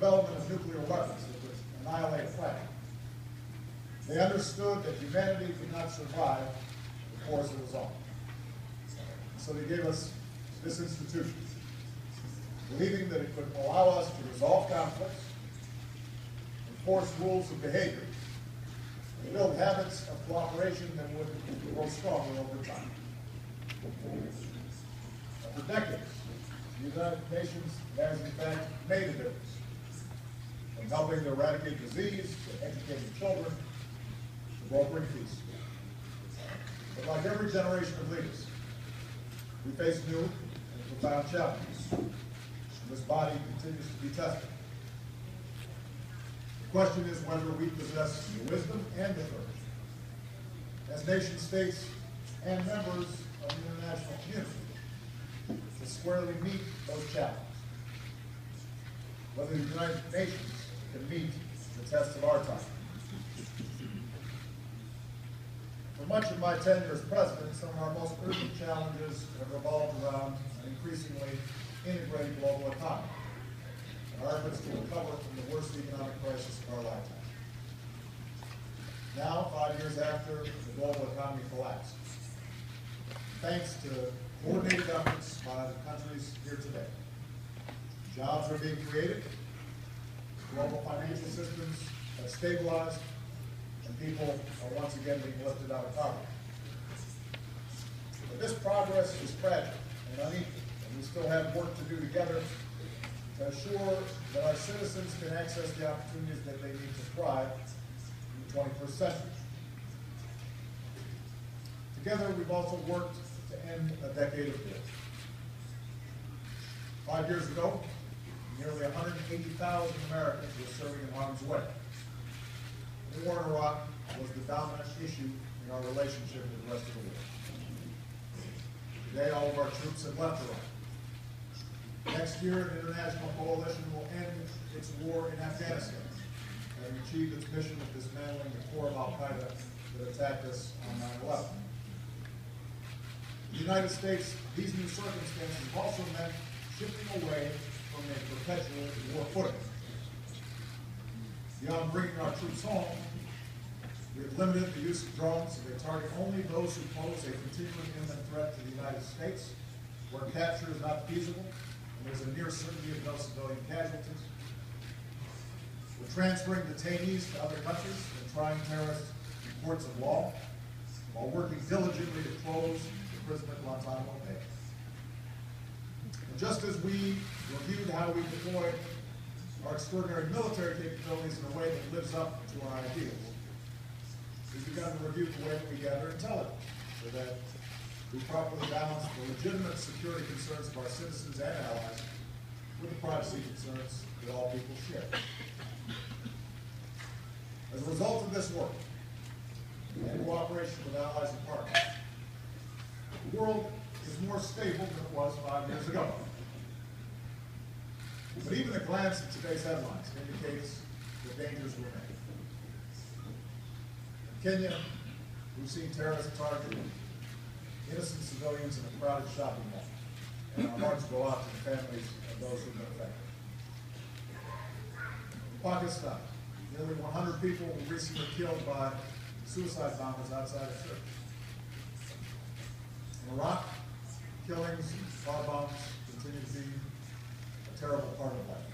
development of nuclear weapons that would annihilate a planet. They understood that humanity could not survive the course it was on. So they gave us this institution, believing that it could allow us to resolve conflicts, enforce rules of behavior, and build habits of cooperation that would grow stronger over time. For decades, the United Nations has in fact made a difference, from helping to eradicate disease, to educating children, to brokering peace. But like every generation of leaders, we face new and profound challenges, and this body continues to be tested. The question is whether we possess the wisdom and the courage, as nation states and members of the international community, to squarely meet those challenges. Whether the United Nations can meet the test of our time. For much of my tenure as president, some of our most urgent challenges have revolved around an increasingly integrated global economy and our efforts to recover from the worst economic crisis of our lifetime. Now, 5 years after the global economy collapsed, thanks to coordinated efforts by the countries here today, jobs are being created, global financial systems have stabilized, and people are once again being lifted out of poverty. But this progress is fragile and unequal, and we still have work to do together to assure that our citizens can access the opportunities that they need to thrive in the 21st century. Together, we've also worked to end a decade of war. 5 years ago, nearly 180,000 Americans were serving in harm's way. The war in Iraq was the dominant issue in our relationship with the rest of the world. Today, all of our troops have left Iraq. Next year, an international coalition will end its war in Afghanistan, having achieved its mission of dismantling the core of al-Qaeda that attacked us on 9/11. In the United States, these new circumstances have also meant shifting away from a perpetual war footing. Beyond bringing our troops home, we have limited the use of drones so they target only those who pose a continuing imminent threat to the United States, where capture is not feasible and there's a near certainty of no civilian casualties. We're transferring detainees to other countries and trying terrorists in courts of law, while working diligently to close the prison at Guantanamo Bay. And just as we reviewed how we deploy our extraordinary military capabilities in a way that lives up to our ideals, we've begun to review the way that we gather intelligence so that we properly balance the legitimate security concerns of our citizens and allies with the privacy concerns that all people share. As a result of this work, and cooperation with allies and partners, the world is more stable than it was 5 years ago. But even a glance at today's headlines indicates the dangers remain. In Kenya, we've seen terrorists target innocent civilians in a crowded shopping mall, and our hearts go out to the families of those who've been affected. In Pakistan, nearly 100 people were recently killed by suicide bombers outside a church. In Iraq, killings and car bombs continue to be a terrible part of life.